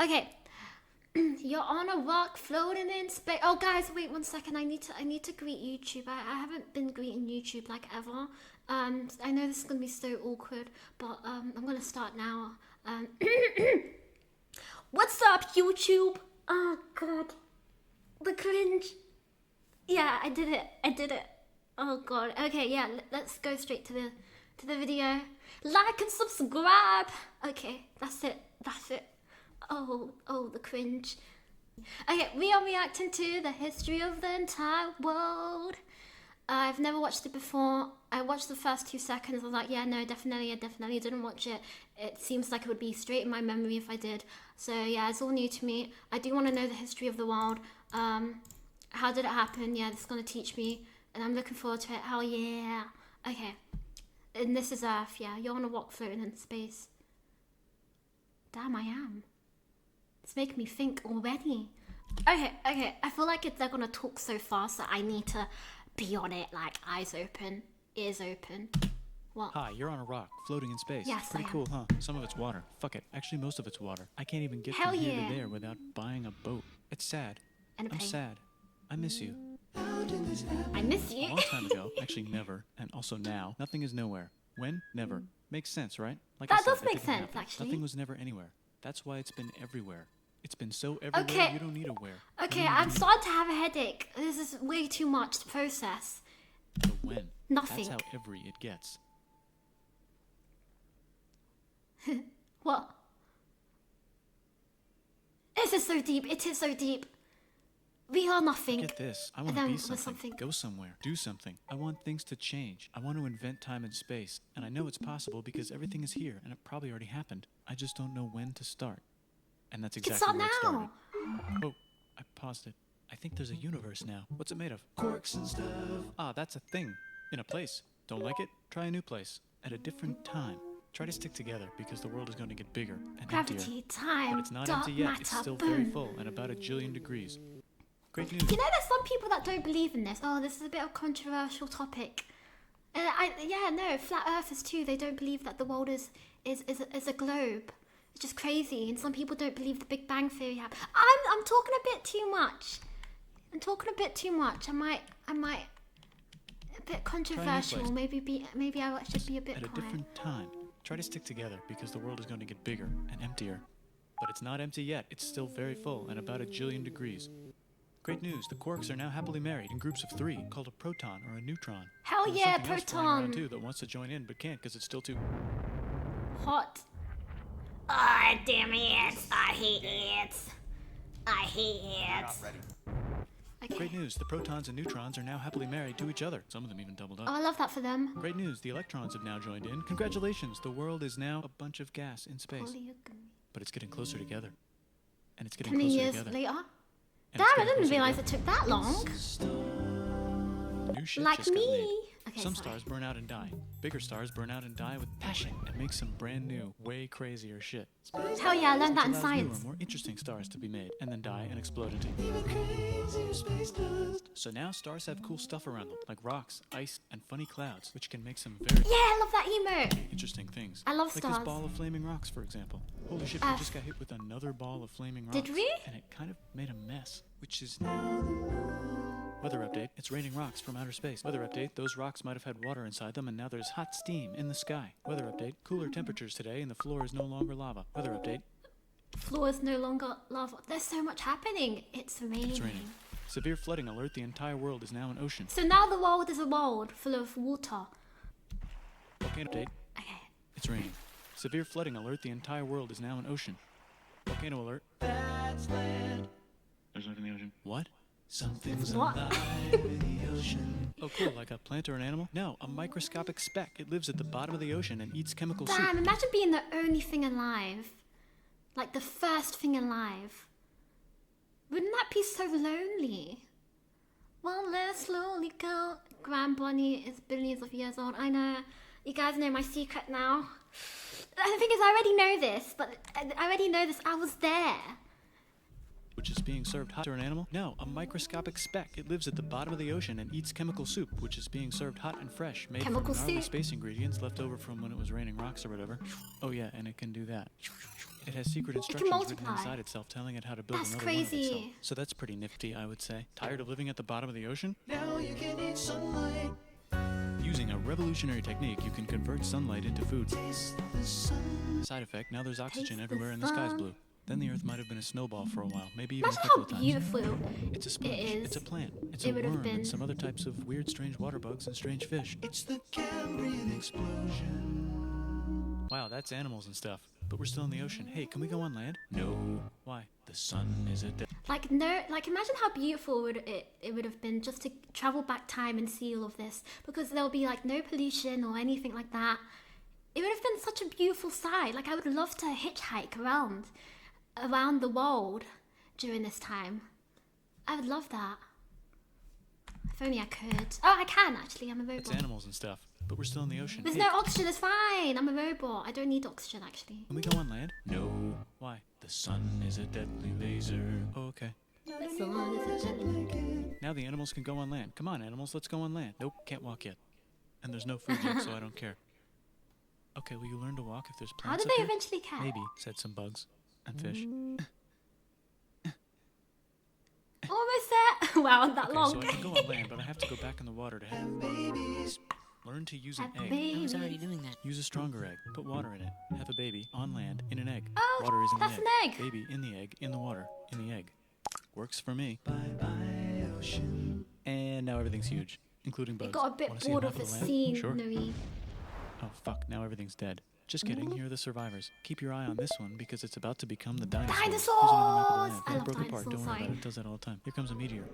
Okay. You're on a rock floating in space. Oh, guys, wait 1 second. I need to greet YouTube. I haven't been greeting YouTube like ever. I know this is gonna be so awkward, but I'm gonna start now. What's up, YouTube? Oh God, the cringe. Yeah, I did it. Oh God. Okay, yeah. Let's go straight to the video. Like and subscribe. Okay, that's it. Oh, the cringe. Okay, we are reacting to the history of the entire world. I've never watched it before. I watched the first 2 seconds. I was like, yeah, no, I definitely didn't watch it. It seems like it would be straight in my memory if I did. So yeah, it's all new to me. I do want to know the history of the world. How did it happen? Yeah, this is going to teach me. And I'm looking forward to it. Hell yeah. Okay. And this is Earth, yeah. You're on a rock floating in space. Damn, I am. It's making me think already. Okay. I feel like they're gonna talk so fast that I need to be on it, like eyes open, ears open. What? Hi, you're on a rock, floating in space. Yes, Pretty I am. cool, huh? Some of it's water. Fuck it. Actually, most of it's water. I can't even get Hell from here yeah. to there without buying a boat. It's sad. And a I'm plane. sad. I miss you. I miss A you. long time ago, actually never, and also now, nothing is nowhere. When? Never. Makes sense, right? Like That I said, does it make didn't sense, happen. actually. Nothing was never anywhere. That's why it's been everywhere. It's been so everywhere, Okay. you don't need a where. Okay, I'm starting to have a headache. This is way too much to process. The when. Nothing. That's how every it gets. What? This is so deep. It is so deep. We are nothing. Get this. I And want to then be with something. something. Go somewhere. Do something. I want things to change. I want to invent time and space. And I know it's possible because everything is here and it probably already happened. I just don't know when to start. And that's It's exactly not where it now. started. Oh, I paused it. I think there's a universe now. What's it made of? Quarks and stuff. Ah, that's a thing. In a place. Don't like it? Try a new place. At a different time. Try to stick together because the world is going to get bigger and emptier. Gravity, time, But it's not dark empty yet. matter. It's still boom. very full and about 1 jillion degrees. Great news. You know, there's some people that don't believe in this. Oh, this is a bit of a controversial topic. No, flat earthers too. They don't believe that the world is a globe. It's just crazy. And some people don't believe the Big Bang Theory happened. I'm talking a bit too much. I might a bit controversial. place. Maybe I should be a bit At a quiet. different time. Try to stick together because the world is going to get bigger and emptier. But it's not empty yet. It's still very full and about 1 jillion degrees. Great news. The quarks are now happily married in groups of 3 called a proton or a neutron. Hell There's yeah, something else flying around proton. too that wants to join in but can't because it's still too... Hot. Ah, damn it. I hate it. Okay. Great news. The protons and neutrons are now happily married to each other. Some of them even doubled Oh, up. I love that for them. Great news. The electrons have now joined in. Congratulations. The world is now a bunch of gas in space. Polygamy. But it's getting closer together. And it's getting 20 closer years together. later. And Damn, it's I getting didn't closer realize together. it took that long. New shit Like just got me. made. Okay, Some sorry. stars burn out and die. Bigger stars burn out and die with passion and make some brand new, way crazier shit. Hell yeah, I learned that in Which allows science. newer, more interesting stars to be made and then die and explode into. So now stars have cool stuff around them, like rocks, ice, and funny clouds, which can make some very Yeah, I love that emote. interesting things. I love like stars. this ball of flaming rocks, for example. Holy shit, we just got hit with another ball of flaming rocks. Did we? And it kind of made a mess, which is now... Weather update, it's raining rocks from outer space. Weather update, those rocks might have had water inside them and now there's hot steam in the sky. Weather update, cooler temperatures today and the floor is no longer lava. Weather update, Floor is no longer lava. There's so much happening. It's raining. it's raining. Severe flooding alert, the entire world is now an ocean. So now the world is a world full of water. Volcano update, Okay. it's raining. Severe flooding alert, the entire world is now an ocean. Volcano alert. That's land. There's life in the ocean. What? Something's What? alive in the ocean. Oh cool, like a plant or an animal? No, a microscopic speck. It lives at the bottom of the ocean and eats chemical soup. Damn, imagine being the only thing alive. Like the first thing alive. Wouldn't that be so lonely? Well, let's slowly go. Grand Bonnie is billions of years old. I know. You guys know my secret now. The thing is, I already know this, but I already know this. I was there. which is being served hot to an animal? No, a microscopic speck. It lives at the bottom of the ocean and eats chemical soup, which is being served hot and fresh, made Chemical from gnarly soup? space ingredients left over from when it was raining rocks or whatever. Oh yeah, and it can do that. It has secret instructions written multiply. inside itself telling it how to build That's another one of itself. crazy. So that's pretty nifty, I would say. Tired of living at the bottom of the ocean? Now you can eat sunlight. Using a revolutionary technique, you can convert sunlight into food. Taste the sun. Side effect, now there's oxygen Taste the everywhere and the sky's sun. blue. Then the earth might have been a snowball for a while, maybe even Imagine a couple how of times. beautiful It's a sponge, is. it's a plant, it's It a would have worm been. and some other types of weird strange water bugs and strange fish. It's the Cambrian explosion. Wow, that's animals and stuff. But we're still in the ocean. Hey, can we go on land? No. Why? The sun is a Like imagine how beautiful it would have been just to travel back time and see all of this, because there'll be like no pollution or anything like that. It would have been such a beautiful sight. Like I would love to hitchhike around the world during this time. I would love that. If only I could. Oh, I can actually. I'm a It's robot. animals and stuff. But we're still in the ocean. There's Hey, no oxygen. It's fine. I'm a robot. I don't need oxygen actually. can we go on land? No. Why? The sun is a deadly laser. Oh, okay. The sun is a deadly- Now the animals can go on land. Come on, animals, let's go on land. Nope, can't walk yet. And there's no food yet, so I don't care. Okay, will you learn to walk if there's How plants did up they here? eventually catch? Maybe, said some bugs and fish. Almost there. Wow, that Okay, long. so I can go on land, but I have to go back in the water to have Babies. learn to use an Have egg. I was babies. already doing that. Use a stronger egg. Put water in it. Have a baby on land in an egg. Oh, water is in that's the an egg. Baby in the egg, in the water, in the egg. Works for me. Bye-bye, ocean. And now everything's huge, including bugs. It got a bit Wanna see a bored map of the the land? Sure. scenery. Oh fuck, now everything's dead. Just kidding, here are the survivors. Keep your eye on this one because it's about to become the dinosaurs. Here's another map of the land. Dinosaurs! I It love broke apart, dinosaurs, don't worry about sorry. it, it does that all the time. Here comes a meteor.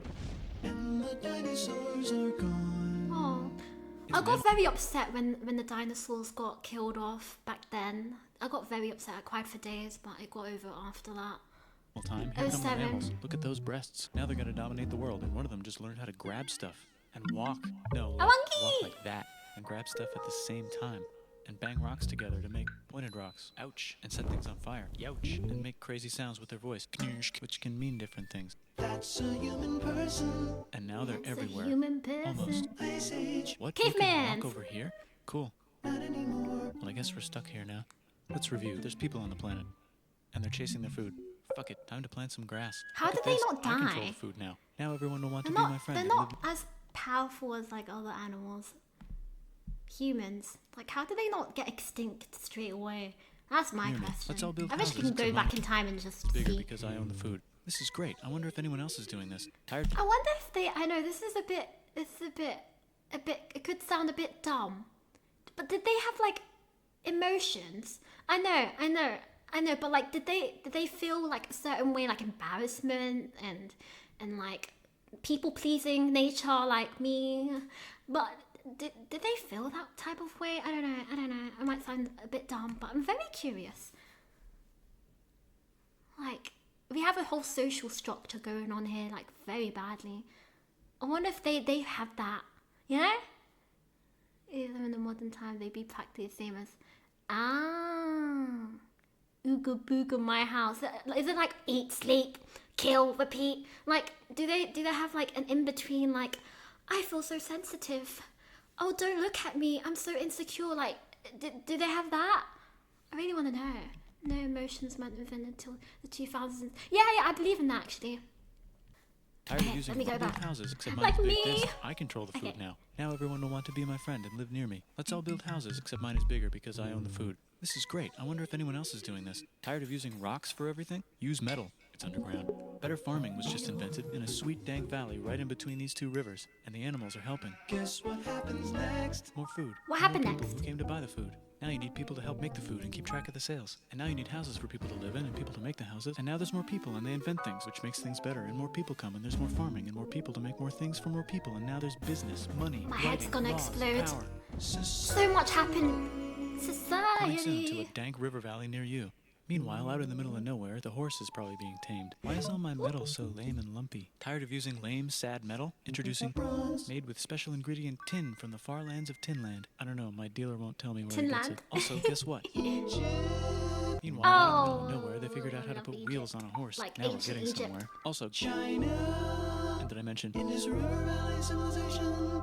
And the dinosaurs are gone. Oh, It's I an got animal. very upset when the dinosaurs got killed off back then. I got very upset. I cried for days, but I got over it after that. Time. Oh, Here come the seven. mammals. Look at those breasts. Now they're gonna dominate the world, and one of them just learned how to grab stuff and walk. No, I want walk key. like that and grab stuff at the same time and bang rocks together to make pointed rocks. Ouch! And set things on fire. Youch! And make crazy sounds with their voice, knirsch, which can mean different things. That's a human person. And now they're It's everywhere. a human person. Almost. Ice Age. What? You can Caveman. walk over here? Cool. Not anymore. Well, I guess we're stuck here now. Let's review. There's people on the planet, and they're chasing their food. Fuck it, time to plant some grass. How Look did at they this. not I control die? the food now. Now everyone will want to They're be my not. friend. They're and not live- as powerful as like other animals. Humans. Like, how did they not get extinct straight away? That's my Near me. question. Let's all build I wish we houses can go except back mine. in time and just It's bigger see. because I own the food. This is great. I wonder if anyone else is doing this. Tired? I wonder if they. I know this is a bit. It could sound a bit dumb, but did they have like emotions? I know. But like, did they feel like a certain way, like embarrassment and like people pleasing nature, like me? But did they feel that type of way? I don't know. I might sound a bit dumb, but I'm very curious. Like, we have a whole social structure going on here, like, very badly. I wonder if they have that, you know? Even in the modern time, they be practically the same as, ooga booga my house. Is it like eat, sleep, kill, repeat? Like, do they have like an in-between, like, I feel so sensitive. Oh, don't look at me, I'm so insecure. Like, do they have that? I really want to know. No emotions meant invented until the 2000s. Yeah, I believe in that actually. Tired of Okay, using let me go built back. houses, except Like mine is big me. this. I control the food Okay. now. Now everyone will want to be my friend and live near me. Let's all build houses, except mine is bigger because I own the food. This is great. I wonder if anyone else is doing this. Tired of using rocks for everything? Use metal. It's underground. Better farming was just invented in a sweet dank valley right in between these two rivers, and the animals are helping. Guess what happens next? More food. What More happened people next? who came to buy the food. Now you need people to help make the food and keep track of the sales. And now you need houses for people to live in and people to make the houses. And now there's more people and they invent things, which makes things better. And more people come and there's more farming and more people to make more things for more people. And now there's business, money, My head's writing, gonna laws, explode. power. So much happened. Coming soon to a Society. dank river valley near you. Meanwhile, out in the middle of nowhere, the horse is probably being tamed. Why is all my metal so lame and lumpy? Tired of using lame, sad metal? Introducing bronze, made with special ingredient tin from the far lands of Tinland. I don't know, my dealer won't tell me where he gets Tinland? it. Also, guess what? Egypt. Meanwhile, out in the middle Oh, of nowhere, they figured out how to love put Egypt. wheels on a horse. Like Now we're ancient getting Egypt. somewhere. Also, China, and did I mention? Indus River Valley civilization.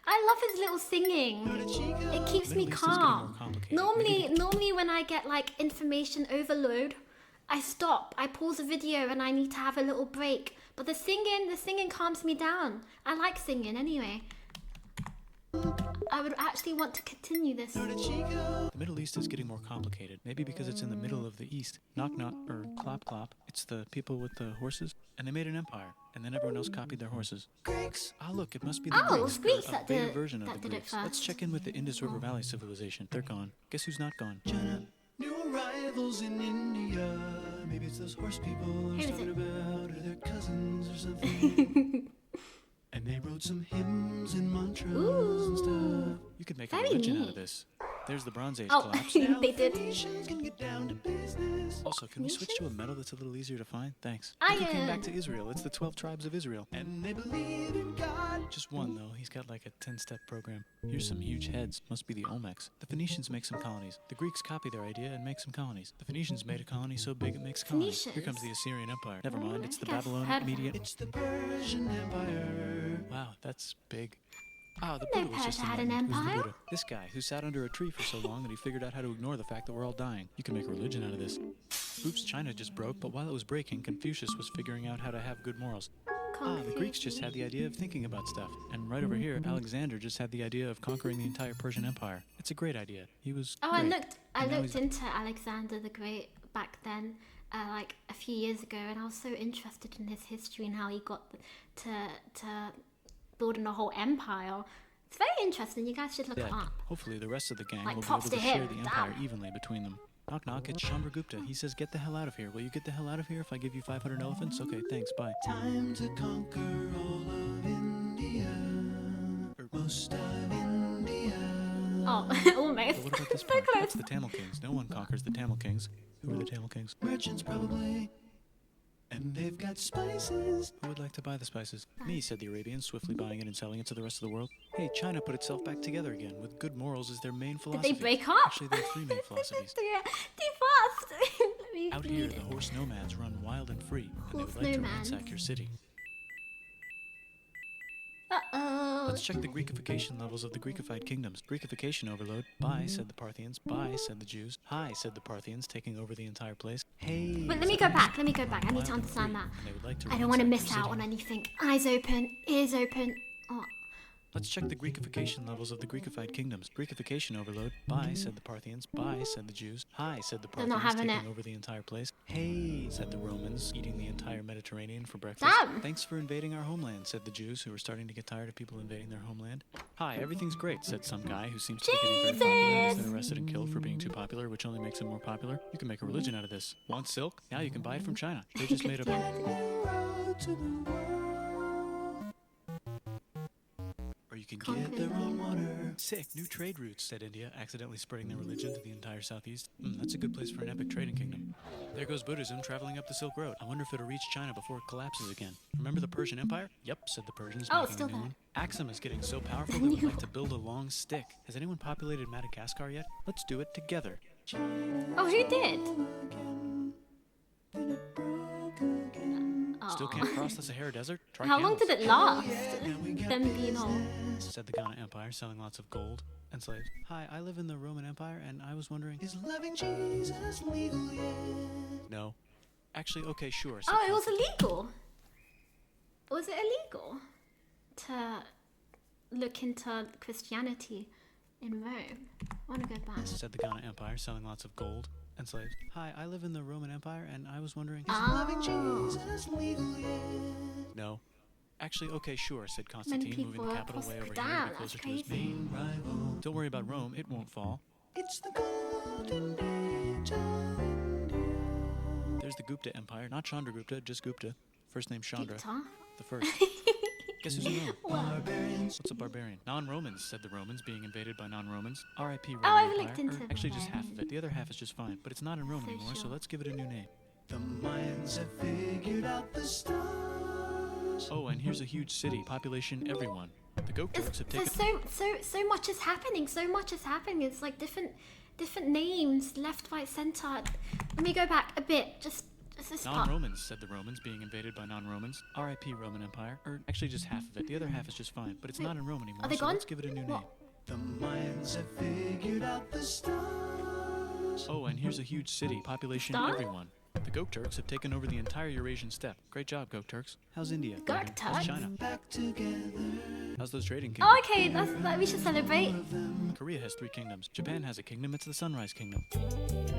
I love his little singing. Chico. It keeps me Middle East is getting more calm. complicated. Normally when I get like information overload, I stop. I pause the video and I need to have a little break. But the singing calms me down. I like singing anyway. I would actually want to continue this. The Middle East is getting more complicated. Maybe because it's in the middle of the East. Knock knock, or clop clop. It's the people with the horses. And they made an empire. And then everyone else copied their horses. Greeks. Ah, look, it must be the Oh, Greeks. Greeks or a that beta did- version of that the did it Greeks. Let's first. check in with the Indus River Valley civilization. They're gone. Guess who's not gone? China. New arrivals in India. Maybe it's those horse people I was Who is talking it? about, or their cousins or something. And they wrote some hymns and mantras and stuff. You could make a Very religion out neat. of this. There's the Bronze Age Oh, collapse. they did. Phoenicians can get down to business. Also, can we switch to a metal that's a little easier to find? Thanks. I, Look who came back to Israel. It's the 12 tribes of Israel. And they believe in God. Just one, though. He's got like a 10-step program. Here's some huge heads. Must be the Olmecs. The Phoenicians make some colonies. The Greeks copy their idea and make some colonies. The Phoenicians made a colony so big it makes colonies. Here comes the Assyrian Empire. Never mind, it's the I think I've heard Babylonian of Median. It's the Persian Empire. Wow, that's big. Ah, the know Buddha was just Persia had an enlightened. Who's the empire. Buddha? This guy who sat under a tree for so long that he figured out how to ignore the fact that we're all dying. You can make a religion out of this. Oops, China just broke, but while it was breaking, Confucius was figuring out how to have good morals. Ah, the Greeks just had the idea of thinking about stuff. And right over here, Alexander just had the idea of conquering the entire Persian Empire. It's a great idea. He was Oh, great. I And now looked he's- into Alexander the Great back then, like a few years ago, and I was so interested in his history and how he got to building a whole empire. It's very interesting. You guys should look dead. it up. Hopefully the rest of the gang Like, will be props able to to share him. the empire Damn. evenly between them. Knock knock, it's Chandragupta. He says, get the hell out of here. Will you get the hell out of here if I give you 500 elephants? Okay, thanks, bye. Time to conquer all of India. Or most of India. Oh, almost. But what about this So part? close. That's the Tamil Kings. No one conquers the Tamil Kings. Who are the Tamil Kings? Merchants probably. And they've got spices. Who would like to buy the spices? Me, said the Arabians, swiftly buying it and selling it to the rest of the world. Hey, China put itself back together again, with good morals as their main Did philosophy. they break up? Actually, there are three main philosophies. Too fast. Let me Out here, read the it. horse nomads run wild and free, and they would Horse like to nomads. ransack your city. Uh-oh. Let's check the Greekification levels of the Greekified kingdoms. Greekification overload. Bye, said the Parthians. Bye, said the Jews. Hi, said the Parthians, taking over the entire place. Hey. Wait, let me go back. Let me go back. I need to understand that. And they would like to I don't want to ransack miss your out city. on anything. Eyes open, ears open. Oh, Let's check the Greekification levels of the Greekified kingdoms. Greekification overload. Bye, said the Parthians. Bye, said the Jews. Hi, said the They're not Parthians, having taking it. over the entire place. Hey, said the Romans, eating the entire Mediterranean for breakfast. Damn. Thanks for invading our homeland, said the Jews, who were starting to get tired of people invading their homeland. Hi, everything's great, said some guy who seems to be getting very popular and has been arrested and killed for being too popular, which only makes him more popular. You can make a religion out of this. Want silk? Now you can buy it from China. They just made a... Road to the world. Or you can Conquer get their the own water. Sick, new trade routes, said India, accidentally spreading their religion to the entire southeast. That's a good place for an epic trading kingdom. There goes Buddhism traveling up the Silk Road. I wonder if it'll reach China before it collapses again. Remember the Persian Empire? Yep, said the Persians, Oh, making it's still a new there. one. Axum is getting so powerful that we'd like to build a long stick. Has anyone populated Madagascar yet? Let's do it together. oh, who did? Still can't cross the Sahara Desert? Try How long camels. did it last? Them being all. Said the Ghana Empire, selling lots of gold and slaves. Hi, I live in the Roman Empire, and I was wondering... Is loving Jesus legal yet? No. Actually, okay, sure. said Oh, it was Constantine. illegal. Was it illegal to look into Christianity in Rome? I want to go back. Said the Ghana Empire, selling lots of gold and slaves. Hi, I live in the Roman Empire, and I was wondering... Loving Jesus legal yet? No. Actually, okay, sure, said Many Constantine, moving people the are capital way over here to Damn, be that's closer to his crazy. main rival. Don't worry about Rome, it won't fall. It's the golden age of India. There's the Gupta Empire, not Chandragupta, just Gupta. First name Chandra. Gupta? The first. Guess who's in Rome? Barbarians. What's a barbarian? Non-Romans, said the Romans, being invaded by non-Romans. R.I.P. Roman I've Empire. looked into Or actually, just half them. of it. The other half is just fine. But it's not in Rome So anymore, so sure. let's give it a new name. The Mayans have figured out the stars. Oh, and here's a huge city. Population, everyone. The goat drugs have taken... There's so much is happening. So much is happening. It's like different different names, left, right, center. Let me go back a bit, just this part. Non-Romans, said the Romans, being invaded by non-Romans. R.I.P. Roman Empire. Or actually just half of it. The other half is just fine, but it's not in Rome anymore, Are they so gone? let's give it a new name. The Mayans have figured out the stars. Oh, and here's a huge city, population Star? everyone. The Gok Turks have taken over the entire Eurasian steppe. Great job, Gok Turks. How's India? Gok How's Turks? China? Back together. How's those trading Oh, kingdoms? okay, that we should celebrate. Korea has 3 kingdoms. Japan has a kingdom, it's the Sunrise Kingdom.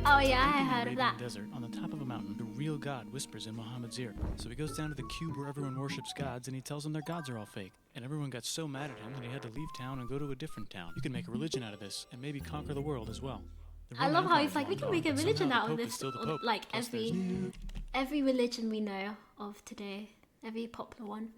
Oh yeah, I In the heard of Arabian that. desert, on the top of a mountain, the real God whispers in Muhammad's ear. So he goes down to the cube where everyone worships gods, and he tells them their gods are all fake. And everyone got so mad at him that he had to leave town and go to a different town. You can make a religion out of this, and maybe conquer the world as well. The I Roman love how Empire he's like, we is can long make a gone, but religion somehow out the of Pope this. is still the Or, Pope. like Plus there's every religion we know of today, every popular one.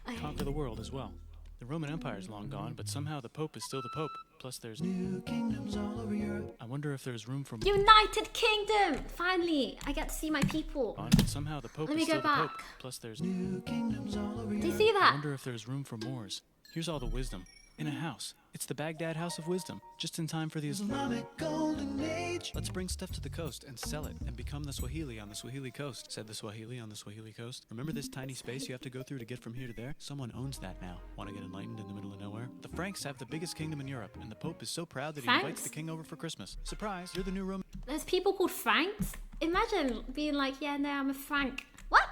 Okay. conquer the world as well. The Roman Empire is long gone, but somehow the Pope is still the Pope. Plus there's New kingdoms all over Europe. I wonder if there's room for United Kingdom! Finally, I get to see my people. on, but somehow the Pope Let is me go still the Pope. back. Plus there's New kingdoms all over Do you Europe. see I that? wonder if there's room for Moors. Here's all the wisdom. In a house. It's the Baghdad House of Wisdom. Just in time for the Islamic golden age. Let's bring stuff to the coast and sell it and become the Swahili on the Swahili coast, said the Swahili on the Swahili coast. Remember this tiny space you have to go through to get from here to there? Someone owns that now. Want to get enlightened in the middle of nowhere? The Franks have the biggest kingdom in Europe, and the Pope is so proud that he Franks? invites the king over for Christmas. Surprise, you're the new Roman. There's people called Franks. Imagine being like, yeah, no, I'm a Frank. What?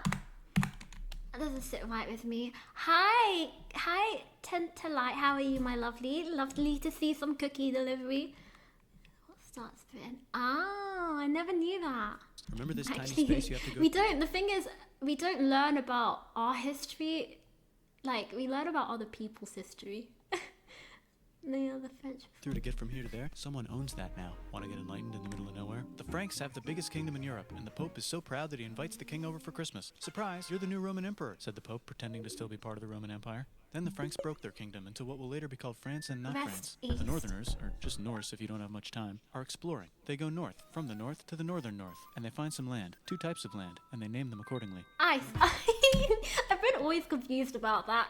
That doesn't sit right with me. Hi, Tentalite. How are you, my lovely? Lovely to see some cookie delivery. What starts then? Oh, I never knew that. Remember this tiny Actually, space you have to go we don't. The thing is, we don't learn about our history. Like we learn about other people's history. The other French. through to get from here to there? Someone owns that now. Want to get enlightened in the middle of nowhere? The Franks have the biggest kingdom in Europe, and the Pope is so proud that he invites the king over for Christmas. Surprise, you're the new Roman emperor, said the Pope, pretending to still be part of the Roman Empire. Then the Franks broke their kingdom into what will later be called France and not West, France. east. The Northerners, or just Norse if you don't have much time, are exploring. They go north, from the north to the northern north, and they find some land, 2 types of land, and they name them accordingly. Ice. I've been always confused about that.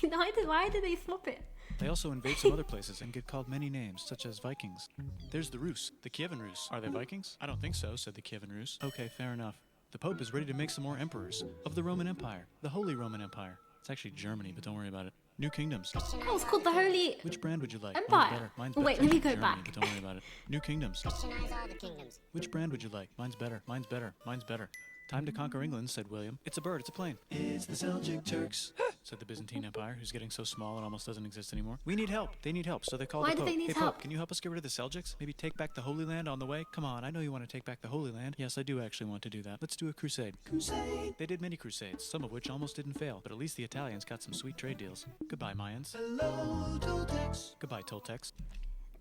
Why do they swap it? They also invade some other places and get called many names, such as Vikings. There's the Rus, the Kievan Rus. Are they Vikings? I don't think so, said the Kievan Rus. Okay, fair enough. The Pope is ready to make some more emperors of the Roman Empire, the Holy Roman Empire. It's actually Germany, but don't worry about it. New kingdoms. Oh, it's called the Holy. Which brand would you like? Empire. Mine's better. Mine's better. Wait, let me It's go Germany, back. But don't worry about it. New kingdoms. Christianize all the kingdoms. Which brand would you like? Mine's better. Mine's better. Mine's better. Time to conquer England, said William. It's a bird. It's a plane. It's the Seljuk Turks. Said the Byzantine Empire, who's getting so small it almost doesn't exist anymore. We need help. They need help, so they call Why the do Pope. they need Hey, help? Pope, can you help us get rid of the Seljuks? Maybe take back the Holy Land on the way? Come on, I know you want to take back the Holy Land. Yes, I do actually want to do that. Let's do a crusade. Crusade. They did many crusades, some of which almost didn't fail, but at least the Italians got some sweet trade deals. Goodbye, Mayans. Hello, Toltecs. Goodbye, Toltecs.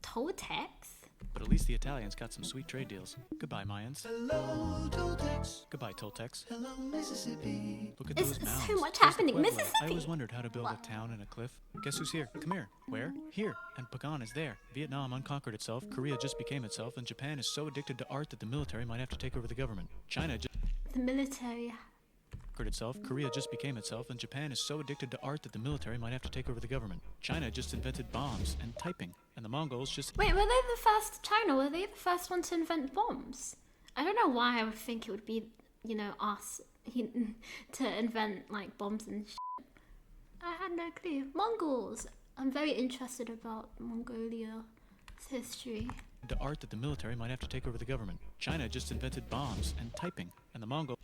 Toltecs? But at least the Italians got some sweet trade deals. Goodbye, Mayans. Hello, Toltecs. Goodbye, Toltecs. Hello, Mississippi. Look at There's those mounds. so much There's the happening. Pueblo. Mississippi. I always wondered how to build a town in a cliff. Guess who's here? Come here. Where? Here. And Pagan is there. Vietnam unconquered itself. Korea just became itself. And Japan is so addicted to art that the military might have to take over the government. China just The military. conquered itself. Korea just became itself. And Japan is so addicted to art that the military might have to take over the government. China just invented bombs and typing. And the Mongols just Wait, were they the first? China, were they the first one to invent bombs? I don't know why I would think it would be, us to invent like bombs and shit. I had no clue. Mongols. I'm very interested about Mongolia's history. to art that the military might have to take over the government. China just invented bombs and typing. And the Mongols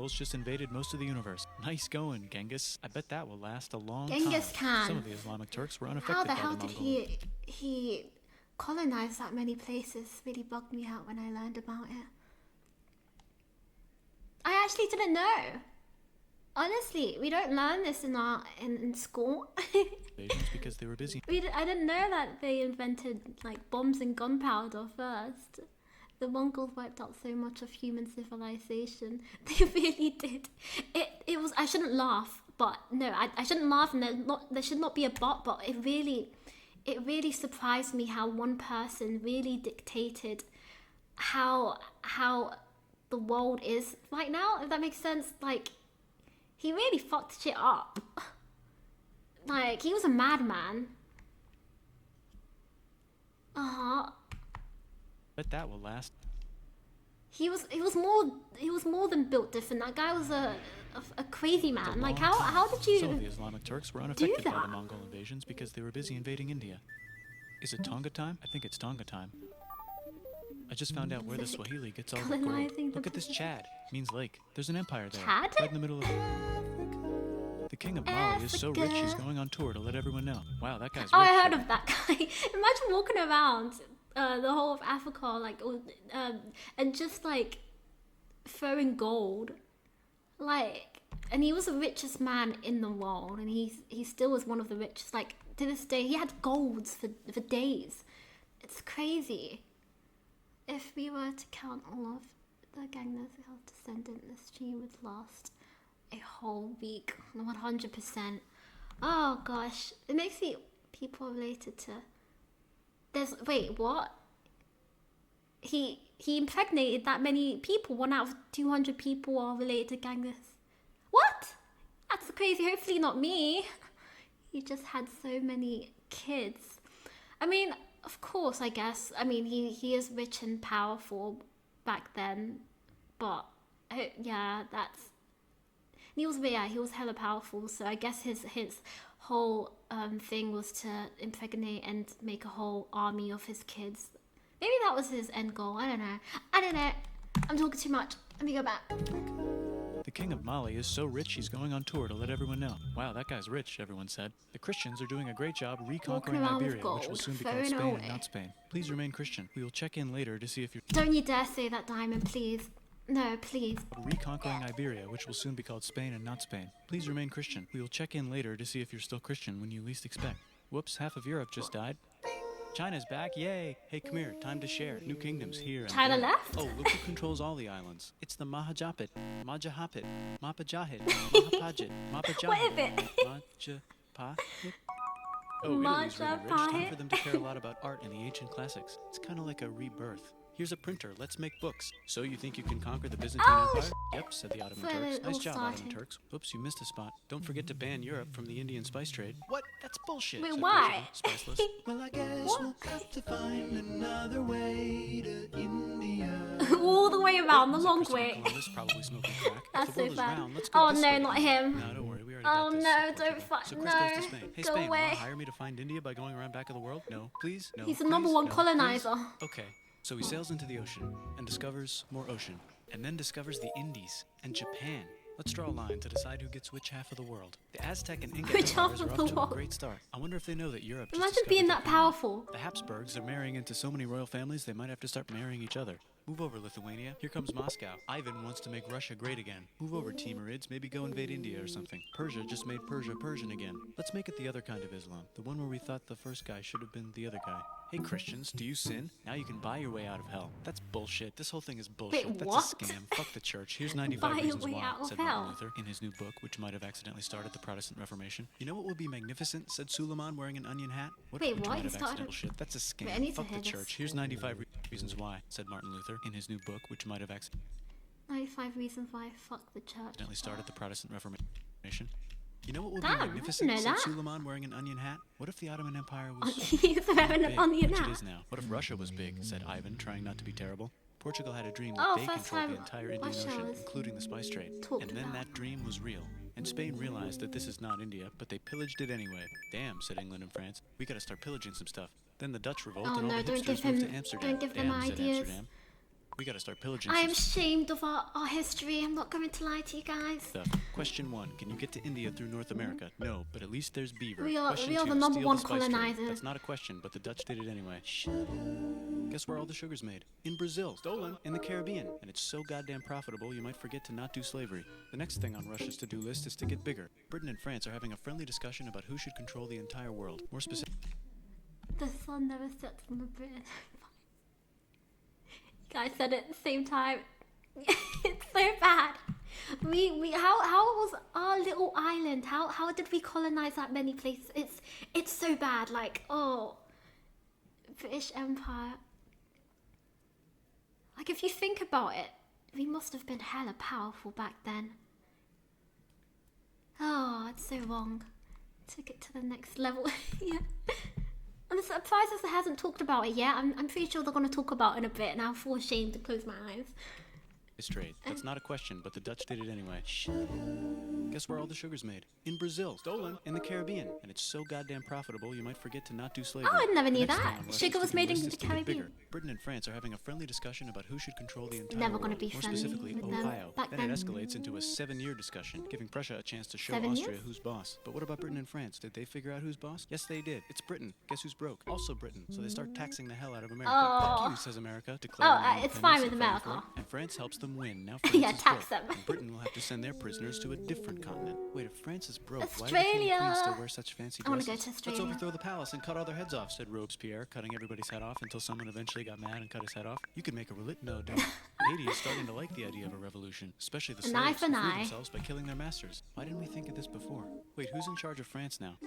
just invaded most of the universe. Nice going, Genghis. I bet that will last a long Genghis time. Khan. Some of the Islamic Turks were unaffected How the by hell the did Mongols. he colonize that many places? Really bugged me out when I learned about it. I actually didn't know. Honestly, we don't learn this in school. Invasions because they were busy. I didn't know that they invented like bombs and gunpowder first. The Mongols wiped out so much of human civilization. They really did. It was. I shouldn't laugh, but no, I shouldn't laugh, and there should not be a but it really surprised me how one person really dictated how the world is right now. If that makes sense, like he really fucked shit up. Like he was a madman. Uh-huh. Bet that will last. He was more than built different. That guy was a crazy man. Like how did Some of the you Islamic Turks were unaffected by the that? Mongol invasions because they were busy invading India. Is it Tonga time? I think it's Tonga time. I just found out where the Swahili gets all the gold. Colonizing the Look at this Chad. Means lake. There's an empire there. Chad? Right in the middle of the king of Mali is so rich he's Africa. going on tour to let everyone know. Wow, that guy's rich. Oh, I heard of that guy. Imagine walking around the whole of Africa, like, and just like throwing gold, like, and he was the richest man in the world, and he still was one of the richest. Like to this day, he had golds for days. It's crazy. If we were to count all of the gangness of descendant, this stream would last a whole week, 100%. Oh gosh, it makes me people related to. Wait, what? He impregnated that many people. 1 out of 200 people are related to gangness. What? That's crazy. Hopefully not me. He just had so many kids. I mean, of course, I guess. I mean, he is rich and powerful back then, but yeah, that's. He was hella powerful. So I guess his whole thing was to impregnate and make a whole army of his kids. Maybe that was his end goal. I don't know. I'm talking too much. Let me go back. The king of Mali is so rich he's going on tour to let everyone know. Wow, that guy's rich, everyone said. The Christians are doing a great job reconquering around with Iberia, which will gold, soon be called throwing Spain away. and not Spain. Please remain Christian. We will check in later to see if you're Don't you dare say that, Diamond, please. No, please. reconquering Iberia, which will soon be called Spain and not Spain. Please remain Christian. We will check in later to see if you're still Christian when you least expect. Whoops, half of Europe just died. China's back, yay! Hey, come here, time to share. New kingdoms here and China there. left? Oh, look who controls all the islands. It's the Mahajapit, Majahapit, Mapajahit, Mahapajit, Mapajahit, What is it? Majapahit. Oh, Italy's really rich. Time Majapahit? for them to care a lot about art and the ancient classics. It's kind of like a rebirth. Here's a printer. Let's make books. So you think you can conquer the Byzantine Oh, Empire? Yep, said the Ottoman where Turks. it Nice all job, Ottoman started. Turks. Oops, you missed a spot. Don't forget to ban Europe from the Indian spice trade. What? That's bullshit. Wait, said why? Portugal, spiceless. Well, I guess we'll have to find another way to India. All the way around, the Said long Christopher way. Columbus, probably smoking crack. That's If the world so is bad. round, let's go Oh this no, way. not him. No, don't worry. We already Oh got this. no, said don't Portugal. fuck. So No. Chris goes to Spain. Hey, Go Spain, away. wanna hire me to find India by going around back of the world? No, please? No, He's the please? number one No, please? colonizer. Okay, so he sails into the ocean and discovers more ocean, and then discovers the Indies and Japan. Let's draw a line to decide who gets which half of the world. The Aztec and Inca Which half empires of are the off to a world? great start. I wonder if they know that Europe just Imagine discovered being their that family. powerful. The Habsburgs are marrying into so many royal families they might have to start marrying each other. Move over, Lithuania. Here comes Moscow. Ivan wants to make Russia great again. Move over, Timurids. Maybe go invade India or something. Persia just made Persia Persian again. Let's make it the other kind of Islam. The one where we thought the first guy should have been the other guy. Hey, Christians, do you sin? Now you can buy your way out of hell. That's bullshit. This whole thing is bullshit. Wait, That's what? a scam. Fuck the church. Here's 95 Buy your reasons way why, out of said Martin hell. Luther in his new book, which might have accidentally started the Protestant Reformation. You know what would be magnificent, said Suleiman wearing an onion hat? What Wait, which what? might He have started- accidental shit. That's a scam. Wait, I need to Fuck hear the this. church. Here's 95 reasons why, said Martin Luther in his new book, which might have accidentally 95 reasons why fuck the church. started the Protestant Reformation. You know what would Damn, I be didn't magnificent, know said that. Suleiman wearing an onion hat? What if the Ottoman Empire was He's wearing an big, onion which it hat. is now? What if Russia was big, said Ivan, trying not to be terrible. Portugal had a dream Oh, that they first controlled the time entire Indian Russia Ocean, was including the spice trade. talked And then about. that dream was real. And Spain realized that this is not India, but they pillaged it anyway. Damn, said England and France. We gotta start pillaging some stuff. Then the Dutch revolt Oh and all no, the don't hipsters give moved him, to Amsterdam. don't give them Damn, said ideas. Amsterdam. We gotta start pillaging I am some ashamed of our history. I'm not going to lie to you guys. stuff. Question 1. Can you get to India through North America? No, but at least there's beaver. We are Question the 2, number steal one the spice trade. colonizers. That's not a question, but the Dutch did it anyway. Guess where all the sugar's made? In Brazil. Stolen. In the Caribbean. And it's so goddamn profitable you might forget to not do slavery. The next thing on Russia's to-do list is to get bigger. Britain and France are having a friendly discussion about who should control the entire world. More specific. The sun never sets on the British. You guys said it at the same time. It's so bad. How was our little island? How did we colonize that many places? It's so bad. Like, oh, British Empire. Like, if you think about it, we must have been hella powerful back then. Oh, it's so wrong. Took it to the next level. Yeah. I'm surprised that they hasn't talked about it yet. I'm pretty sure they're going to talk about it in a bit, and I'm full ashamed to close my eyes. Trade. That's not a question, but the Dutch did it anyway. Guess where all the sugar's made? In Brazil. Stolen. In the Caribbean. And it's so goddamn profitable, you might forget to not do slavery. Oh, I never knew The next that. thing on Russia's Sugar was to-do made in list the is to get Caribbean. bigger. Britain and France are having a friendly discussion about who should control the entire Never world. gonna be More friendly specifically, with them Ohio. back Then it then. escalates into a 7-year discussion, giving Prussia a chance to show 7 Austria years? who's boss. But what about Britain and France? Did they figure out who's boss? Yes, they did. It's Britain. Guess who's broke? Also Britain. So they start taxing the hell out of America. Oh. Fuck you, says America, declaring their it's fine with independence and fighting America. for it. And France helps them win. Now France Yeah, is tax broke, them. and Britain will have to send their prisoners to a different continent. Wait, if France is broke, why do the king Australia. and queen still wear such fancy I wanna dresses? go to Let's Australia. overthrow the palace and cut all their heads off, said Robespierre, cutting everybody's head off until someone eventually got mad and cut his head off. You could make a No, don't. Haiti is starting to like the idea of a revolution, especially the An eye slaves for who an free eye. themselves by killing their masters. Why didn't we think of this before? Wait, who's in charge of France now?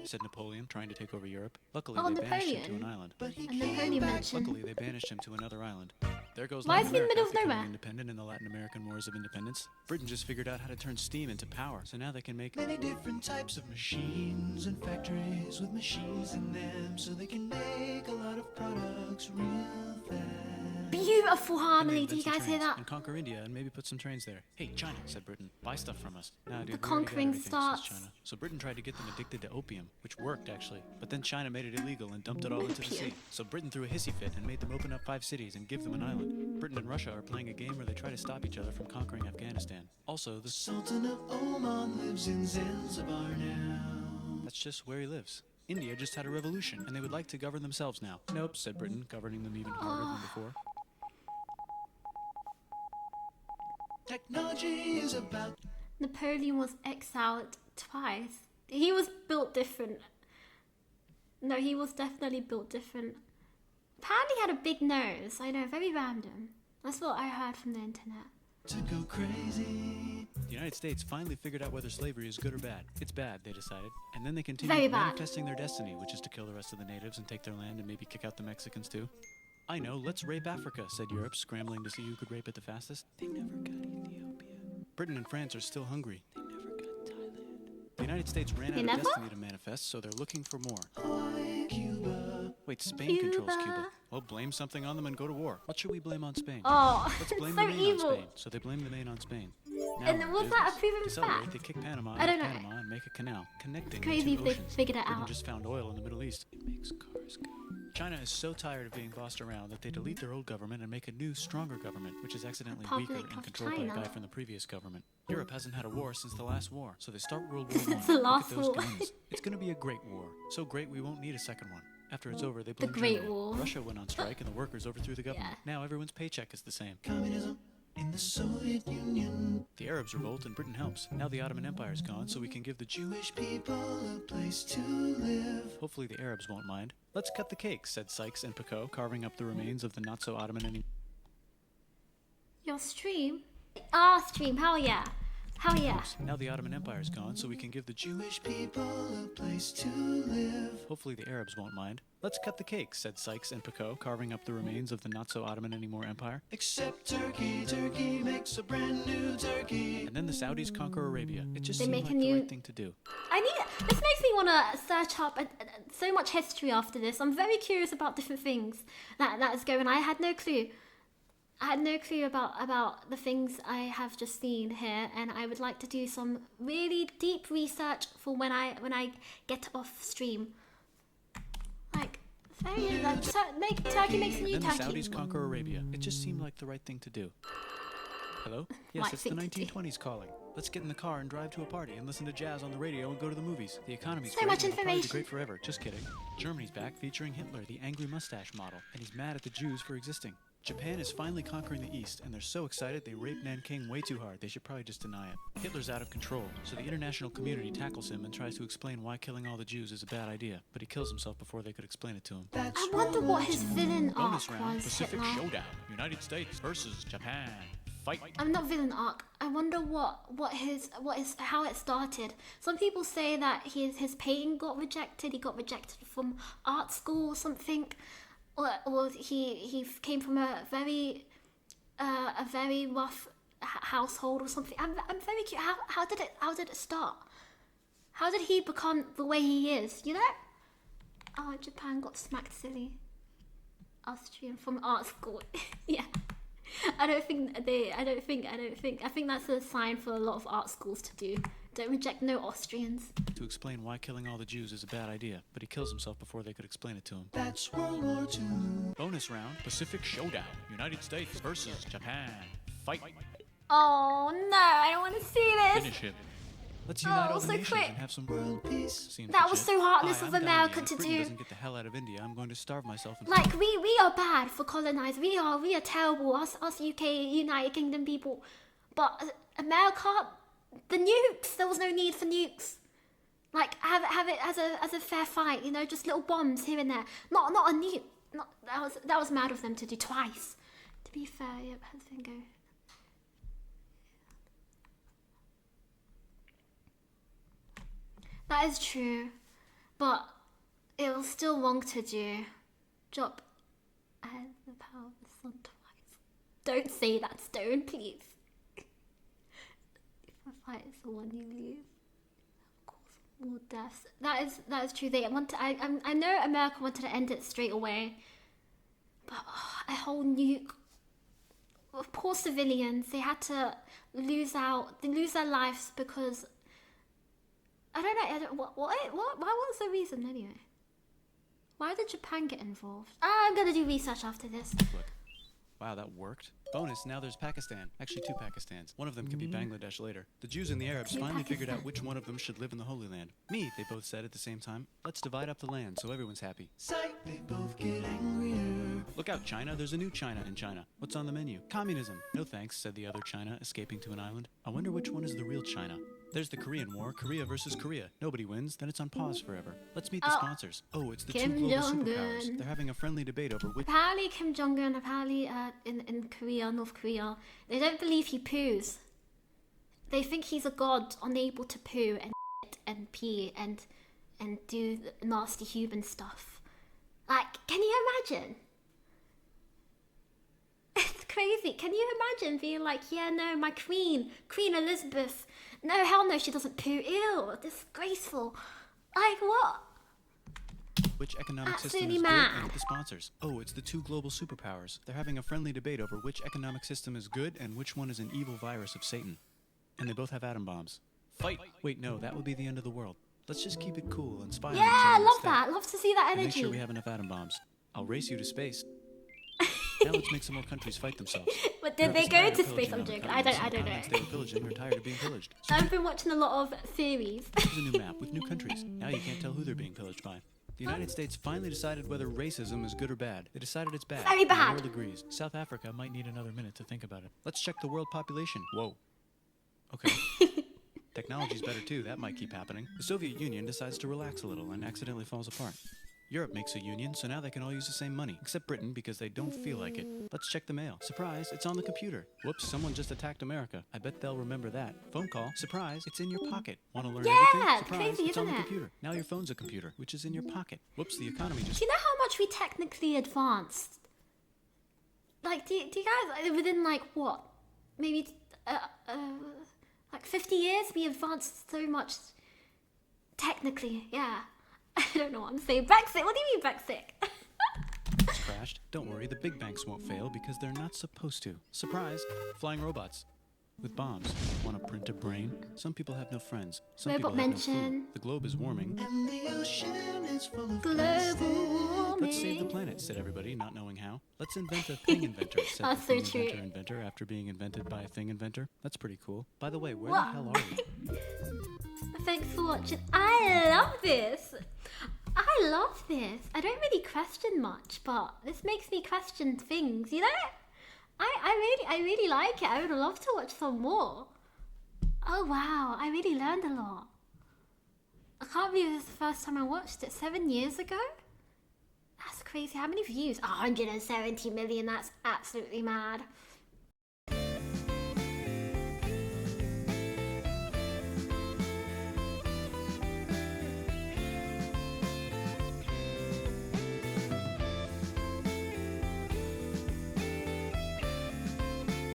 Said Napoleon, trying to take over Europe. Luckily, Oh, they banished him to Napoleon. an island. But he And came Napoleon back. mentioned. Luckily, they banished him to another island. There goes Why Latin is he in the middle of America, nowhere? becoming independent in the Latin American Wars of Independence. Britain just figured out how to turn steam into power, so now they can make Many different types of machines and factories with machines in them, so they can make a lot of products real fast. Beautiful Then they harmony. Do you invent some guys hear trains that? And conquer India and maybe put some trains there. Hey, China, said Britain, buy stuff from us. Nah, dude, we already got conquering everything, says starts. China. So Britain tried to get them addicted to opium, which worked actually. But then China made it illegal and dumped it all into the sea. Opium. So Britain threw a hissy fit and made them open up 5 cities and give them an island. Britain and Russia are playing a game where they try to stop each other from conquering Afghanistan. Also, the Sultan of Oman lives in Zanzibar now. that's just where he lives. India just had a revolution, and they would like to govern themselves now. Nope, said Britain, governing them even harder than before. Technology is about Napoleon was exiled twice. He was built different. No, he was definitely built different. Apparently he had a big nose. I know, very random. That's what I heard from the internet. to go crazy. The United States finally figured out whether slavery is good or bad. It's bad, they decided. And then they Very continued bad. manifesting their destiny, which is to kill the rest of the natives and take their land and maybe kick out the Mexicans too. I know, let's rape Africa, said Europe, scrambling to see who could rape it the fastest. They never got Ethiopia. Britain and France are still hungry. They never got Thailand. The United States ran They out never? of destiny to manifest, so they're looking for more. Hawaii, Cuba. Wait, Spain controls Cuba. Cuba. Well, blame something on them and go to war. What should we blame on Spain? Oh, Let's it's blame so the main evil. on Spain. So they blame the main on Spain. Now And on was that a business. proven To celebrate, fact? they kick Panama I out don't of know. Panama and make a canal connecting Crazy the if two they oceans. figured it Britain out. just found oil in the Middle East. It makes cars go. China is so tired of being bossed around that they delete their old government and make a new, stronger government, which is accidentally weaker Republic and of controlled by a China. guy from the previous government. Europe hasn't had a war since the last war, so they start World War I. Since the Look last at those war. guns. It's going to be a great war. So great we won't need a second one. After it's over, they blame Great Germany. War. Russia went on strike and the workers overthrew the government. Yeah. Now everyone's paycheck is the same. Communism in the Soviet Union. The Arabs revolt and Britain helps. Now the Ottoman Empire's gone, so we can give the Jewish people a place to live. Hopefully the Arabs won't mind. Let's cut the cake, said Sykes and Picot, carving up the remains of the not-so-Ottoman Your stream? Ah, stream. Hell yeah. Hell yeah. Now the Ottoman Empire's gone, so we can give the Jewish people a place to live. Hopefully the Arabs won't mind. Let's cut the cake, said Sykes and Picot, carving up the remains of the not-so-Ottoman anymore empire. Except Turkey. Turkey makes a brand new Turkey. And then the Saudis conquer Arabia. It just They seemed make like a the new- right thing to do. This makes me want to search up so much history after this. I'm very curious about different things that is going on. I had no clue. I had no clue about the things I have just seen here, and I would like to do some really deep research for when I get off stream. Like, very Turkey makes a new And then the Turkey. Saudis conquer Arabia. It just seemed like the right thing to do. Hello? Yes, Right it's the thing to do. 1920s calling. Let's get in the car and drive to a party and listen to jazz on the radio and go to the movies. The economy's So great much and it'll probably be information. great forever. Just kidding. Germany's back featuring Hitler, the angry mustache model, and he's mad at the Jews for existing. Japan is finally conquering the East, and they're so excited they raped Nanking way too hard. They should probably just deny it. Hitler's out of control, so the international community tackles him and tries to explain why killing all the Jews is a bad idea, but he kills himself before they could explain it to him. That's I wonder what his villain Bonus arc round, was. Pacific Hitler. Showdown. United States versus Japan. Fight. I'm not villain arc. I wonder how it started. Some people say that his painting got rejected. He got rejected from art school or something, or he came from a very rough household or something. I'm very curious. How did it start? How did he become the way he is? You know, Oh, Japan got smacked silly. Austrian from art school. Yeah. I think that's a sign for a lot of art schools to do. Don't reject no Austrians. To explain why killing all the Jews is a bad idea, but he kills himself before they could explain it to him. That's World War II. Bonus round, Pacific Showdown. United States versus Japan. Fight. Oh no, I don't want to see this. Finish him. Let's unite all the so nations quick. and have some World peace. Scene That for was shit. so heartless Hi, of I'm America Gandhi. to If Britain do. doesn't get the hell out of India, I'm going to starve myself. And Like we are bad for colonized. We are terrible. Us UK United Kingdom people. But America, the nukes. There was no need for nukes. Like have it as a fair fight. You know, just little bombs here and there. Not a nuke. Not that was mad of them to do twice. To be fair, yep, how's it go? That is true, but it was still wrong to do. Drop I have the power of the sun twice. Don't say that, Stone, please. If a fight is the one you lose, of course, more deaths. That is true. They want to. I know America wanted to end it straight away, but a whole nuke. Poor civilians. They had to lose their lives because. I don't know. Why was the reason anyway? Why did Japan get involved? I'm gonna do research after this. look. Wow, that worked. Bonus, now there's Pakistan. Actually, 2 Pakistans. One of them can be Bangladesh later. The Jews and the Arabs Two finally figured out Pakistan. which one of them should live in the Holy Land. Me, they both said at the same time. Let's divide up the land so everyone's happy. Sight, they both get angrier. Look out, China. There's a new China in China. What's on the menu? Communism. No thanks, said the other China, escaping to an island. I wonder which one is the real China. There's the Korean War, Korea versus Korea. Nobody wins, then it's on pause forever. Let's meet the sponsors. Oh, it's the Kim 2 global Jong-un. superpowers. They're having a friendly debate over which... Apparently Kim Jong-un, in Korea, North Korea, they don't believe he poos. They think he's a god, unable to poo and shit and pee and do the nasty human stuff. Like, can you imagine? It's crazy. Can you imagine being like, yeah, no, my Queen Elizabeth. No, hell no, she doesn't poo. Ew, disgraceful. Like, what? Which economic system Absolutely is good mad. and the sponsors. Oh, it's the 2 global superpowers. They're having a friendly debate over which economic system is good and which one is an evil virus of Satan. And they both have atom bombs. Fight! Wait, no, that would be the end of the world. Let's just keep it cool and spy on each Yeah, other I love instead. that. Love to see that And make energy. sure we have enough atom bombs. I'll race you to space. Now let's make some more countries fight themselves. But did Europe they is go tired to of space? pillaging I'm other joking. continents. I Some don't continents know. they were pillaging are tired of being pillaged. So I've been watching a lot of theories. here's a new map with new countries. Now you can't tell who they're being pillaged by. The United States finally decided whether racism is good or bad. They decided it's bad. Very and bad. The world agrees. South Africa might need another minute to think about it. Let's check the world population. Whoa. Okay. Technology's better too. That might keep happening. The Soviet Union decides to relax a little and accidentally falls apart. Europe makes a union, so now they can all use the same money, except Britain because they don't feel like it. Let's check the mail. Surprise, it's on the computer. Whoops, someone just attacked America. I bet they'll remember that. Phone call. Surprise, it's in your pocket. Want to learn Yeah, everything? Surprise, crazy, it's on the isn't it? computer. Now your phone's a computer, which is in your pocket. Whoops, the economy just... Do you know how much we technically advanced? Like, do you guys, within like what? Maybe, like 50 years, we advanced so much. Technically, yeah. I don't know what I'm saying. Brexit, what do you mean Brexit? It's crashed. Don't worry, the big banks won't fail because they're not supposed to. Surprise! Flying robots. With bombs. Want to print a brain? Some people have no friends. Some Robot people have no mention. food. The globe is warming. And the ocean is full of Global plastic. warming. Let's save the planet, said everybody, not knowing how. Let's invent a thing inventor, said That's the so thing true. inventor after being invented by a thing inventor. That's pretty cool. By the way, where What? the hell are we? Thanks for watching. I love this. I love this. I don't really question much, but this makes me question things, you know? I really like it. I would love to watch some more. Oh wow, I really learned a lot. I can't believe this is the first time I watched it. 7 years ago? That's crazy. How many views? 170 million. That's absolutely mad.